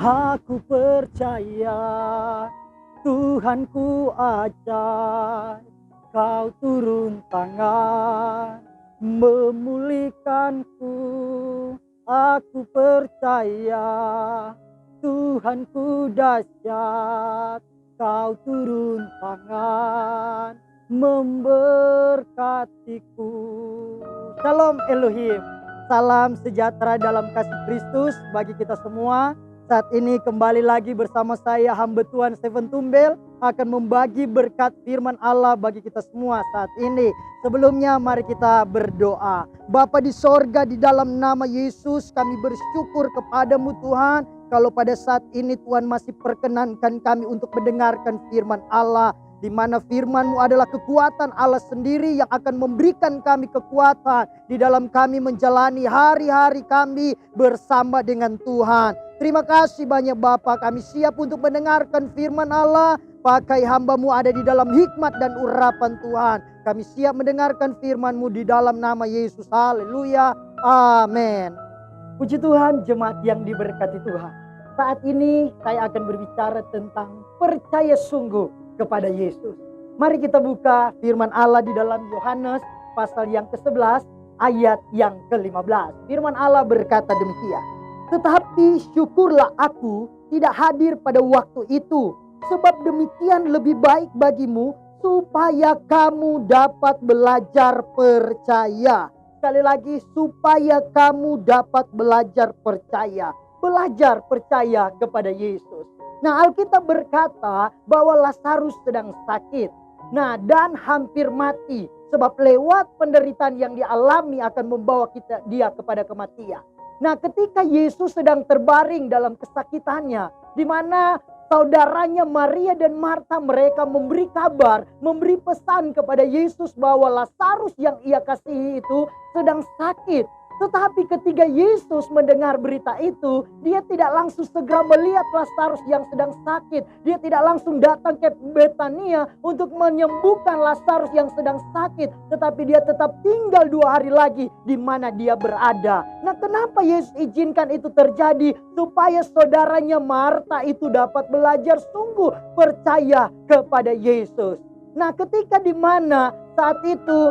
Aku percaya Tuhanku ajaib, Kau turun tangan memulihkanku. Aku percaya Tuhanku dahsyat, Kau turun tangan memberkatiku. Shalom Elohim, salam sejahtera dalam kasih Kristus bagi kita semua. Saat ini kembali lagi bersama saya hamba Tuhan Stephen Tumbel akan membagi berkat firman Allah bagi kita semua saat ini. Sebelumnya mari kita berdoa. Bapa di sorga, di dalam nama Yesus kami bersyukur kepadamu Tuhan. Kalau pada saat ini Tuhan masih perkenankan kami untuk mendengarkan firman Allah, di mana firman-Mu adalah kekuatan Allah sendiri yang akan memberikan kami kekuatan di dalam kami menjalani hari-hari kami bersama dengan Tuhan. Terima kasih banyak Bapa, kami siap untuk mendengarkan firman Allah. Pakai hamba-Mu ada di dalam hikmat dan urapan Tuhan. Kami siap mendengarkan firman-Mu di dalam nama Yesus. Haleluya. Amin. Puji Tuhan, jemaat yang diberkati Tuhan. Saat ini saya akan berbicara tentang percaya sungguh kepada Yesus. Mari kita buka firman Allah di dalam Yohanes pasal yang ke-11 ayat yang ke-15. Firman Allah berkata demikian. Tetapi syukurlah aku tidak hadir pada waktu itu, sebab demikian lebih baik bagimu supaya kamu dapat belajar percaya. Sekali lagi, supaya kamu dapat belajar percaya. Belajar percaya kepada Yesus. Nah, Alkitab berkata bahwa Lazarus sedang sakit. Nah, dan hampir mati. Sebab lewat penderitaan yang dialami akan membawa dia kepada kematian. Nah, ketika Yesus sedang terbaring dalam kesakitannya, di mana saudaranya Maria dan Marta mereka memberi kabar, memberi pesan kepada Yesus bahwa Lazarus yang ia kasihi itu sedang sakit. Tetapi ketika Yesus mendengar berita itu, dia tidak langsung segera melihat Lazarus yang sedang sakit. Dia tidak langsung datang ke Betania untuk menyembuhkan Lazarus yang sedang sakit. Tetapi dia tetap tinggal 2 hari lagi di mana dia berada. Nah, kenapa Yesus izinkan itu terjadi? Supaya saudaranya Marta itu dapat belajar sungguh percaya kepada Yesus. Nah, ketika di mana saat itu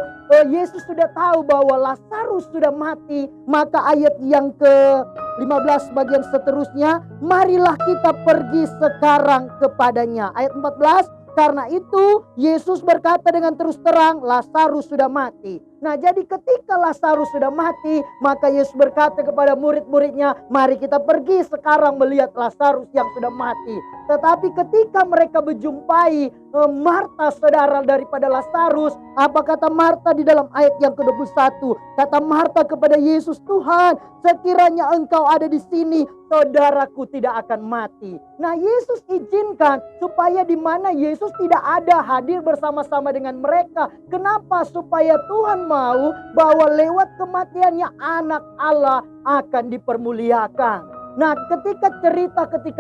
Yesus sudah tahu bahwa Lazarus sudah mati, maka ayat yang ke-15 bagian seterusnya, marilah kita pergi sekarang kepadanya. Ayat 14, karena itu Yesus berkata dengan terus terang, Lazarus sudah mati. Nah, jadi ketika Lazarus sudah mati, maka Yesus berkata kepada murid-muridnya, mari kita pergi sekarang melihat Lazarus yang sudah mati. Tetapi ketika mereka berjumpai Marta, saudara daripada Lazarus, apa kata Marta di dalam ayat yang ke-21? Kata Marta kepada Yesus, Tuhan, sekiranya Engkau ada di sini, saudaraku tidak akan mati. Nah, Yesus izinkan supaya di mana Yesus tidak ada hadir bersama-sama dengan mereka. Kenapa? Supaya Tuhan mau bahwa lewat kematiannya anak Allah akan dipermuliakan. Nah, ketika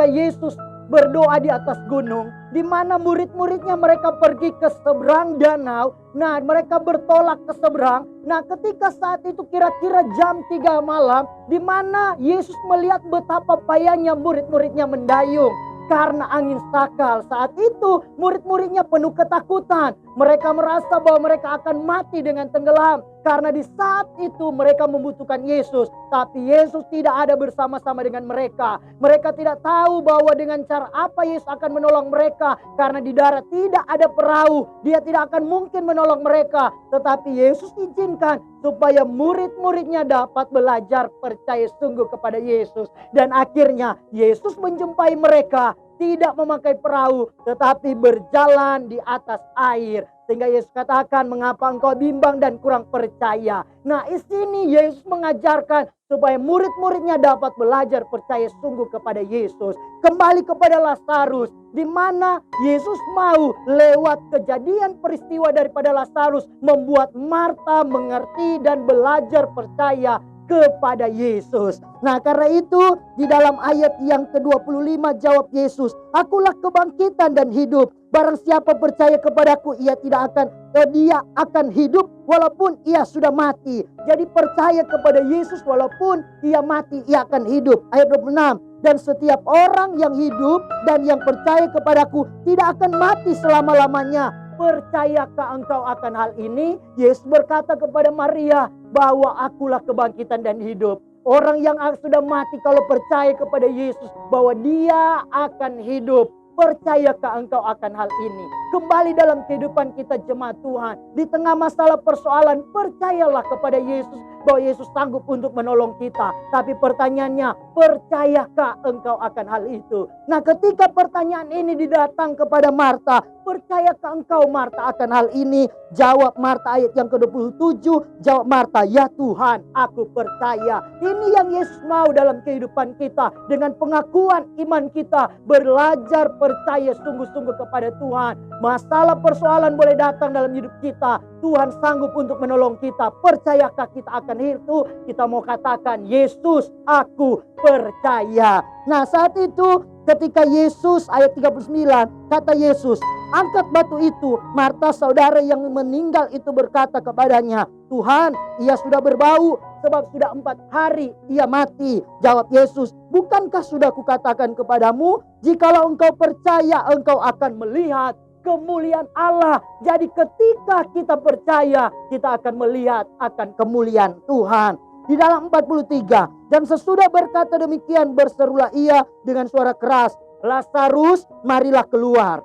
Yesus berdoa di atas gunung, di mana murid-muridnya mereka pergi ke seberang danau. Nah, mereka bertolak ke seberang. Nah, ketika saat itu kira-kira jam 3 malam, di mana Yesus melihat betapa payahnya murid-muridnya mendayung karena angin sakal. Saat itu murid-muridnya penuh ketakutan. Mereka merasa bahwa mereka akan mati dengan tenggelam. Karena di saat itu mereka membutuhkan Yesus. Tapi Yesus tidak ada bersama-sama dengan mereka. Mereka tidak tahu bahwa dengan cara apa Yesus akan menolong mereka. Karena di darat tidak ada perahu. Dia tidak akan mungkin menolong mereka. Tetapi Yesus izinkan supaya murid-muridnya dapat belajar percaya sungguh kepada Yesus. Dan akhirnya Yesus menjumpai mereka. Tidak memakai perahu, tetapi berjalan di atas air. Sehingga Yesus katakan, mengapa engkau bimbang dan kurang percaya. Nah, di sini Yesus mengajarkan supaya murid-muridnya dapat belajar percaya sungguh kepada Yesus. Kembali kepada Lazarus, di mana Yesus mau lewat kejadian peristiwa daripada Lazarus membuat Marta mengerti dan belajar percaya kepada Yesus. Nah, karena itu di dalam ayat yang ke-25 jawab Yesus, akulah kebangkitan dan hidup. Barang siapa percaya kepadaku, dia akan hidup walaupun ia sudah mati. Jadi percaya kepada Yesus walaupun ia mati, ia akan hidup. Ayat 26. Dan setiap orang yang hidup dan yang percaya kepadaku tidak akan mati selama-lamanya. Percayakah engkau akan hal ini? Yesus berkata kepada Maria bahwa akulah kebangkitan dan hidup. Orang yang sudah mati kalau percaya kepada Yesus bahwa dia akan hidup. Percayakah engkau akan hal ini? Kembali dalam kehidupan kita jemaat Tuhan. Di tengah masalah persoalan, percayalah kepada Yesus bahwa Yesus sanggup untuk menolong kita. Tapi pertanyaannya, percayakah engkau akan hal itu? Nah, ketika pertanyaan ini didatang kepada Marta, percayakah engkau Marta akan hal ini? Jawab Marta ayat yang ke-27, jawab Marta, ya Tuhan, aku percaya. Ini yang Yesus mau dalam kehidupan kita. Dengan pengakuan iman kita, belajar percaya sungguh-sungguh kepada Tuhan. Masalah persoalan boleh datang dalam hidup kita, Tuhan sanggup untuk menolong kita. Percayakah kita akan itu? Kita mau katakan, Yesus, aku percaya. Nah, saat itu ketika Yesus, ayat 39, kata Yesus, angkat batu itu. Marta saudara yang meninggal itu berkata kepadanya, Tuhan, ia sudah berbau sebab sudah 4 hari ia mati. Jawab Yesus, bukankah sudah kukatakan kepadamu, jikalau engkau percaya engkau akan melihat kemuliaan Allah. Jadi ketika kita percaya, kita akan melihat akan kemuliaan Tuhan. Di dalam 43, dan sesudah berkata demikian berserulah ia dengan suara keras, Lazarus, marilah keluar.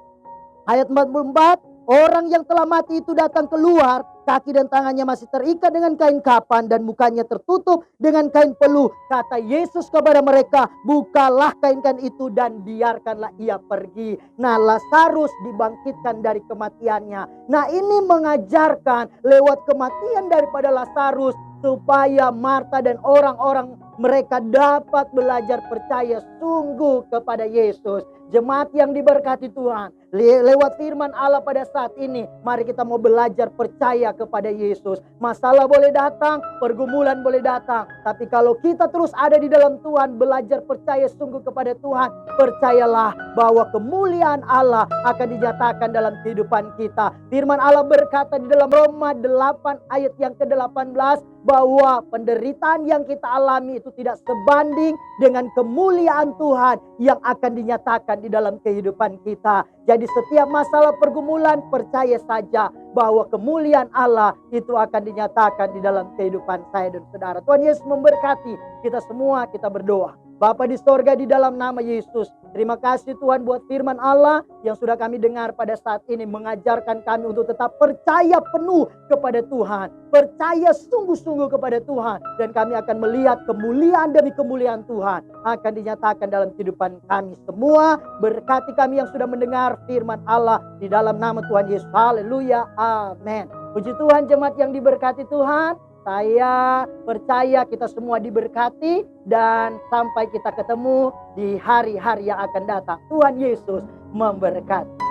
Ayat 44, orang yang telah mati itu datang keluar, kaki dan tangannya masih terikat dengan kain kapan dan mukanya tertutup dengan kain peluh. Kata Yesus kepada mereka, bukalah kain-kain itu dan biarkanlah ia pergi. Nah, Lazarus dibangkitkan dari kematiannya. Nah, ini mengajarkan lewat kematian daripada Lazarus supaya Marta dan orang-orang mereka dapat belajar percaya sungguh kepada Yesus. Jemaat yang diberkati Tuhan, lewat firman Allah pada saat ini, mari kita mau belajar percaya kepada Yesus. Masalah boleh datang, pergumulan boleh datang, tapi kalau kita terus ada di dalam Tuhan, belajar percaya sungguh kepada Tuhan, percayalah bahwa kemuliaan Allah akan dinyatakan dalam kehidupan kita. Firman Allah berkata di dalam Roma 8 ayat yang ke-18, bahwa penderitaan yang kita alami itu tidak sebanding dengan kemuliaan Tuhan yang akan dinyatakan di dalam kehidupan kita. Jadi setiap masalah pergumulan, percaya saja bahwa kemuliaan Allah itu akan dinyatakan di dalam kehidupan saya dan saudara. Tuhan Yesus memberkati kita semua, kita berdoa. Bapa di sorga, di dalam nama Yesus, terima kasih Tuhan buat firman Allah yang sudah kami dengar pada saat ini, mengajarkan kami untuk tetap percaya penuh kepada Tuhan, percaya sungguh-sungguh kepada Tuhan, dan kami akan melihat kemuliaan demi kemuliaan Tuhan akan dinyatakan dalam kehidupan kami semua. Berkati kami yang sudah mendengar firman Allah di dalam nama Tuhan Yesus. Haleluya, amin. Puji Tuhan, jemaat yang diberkati Tuhan. Saya percaya kita semua diberkati dan sampai kita ketemu di hari-hari yang akan datang. Tuhan Yesus memberkati.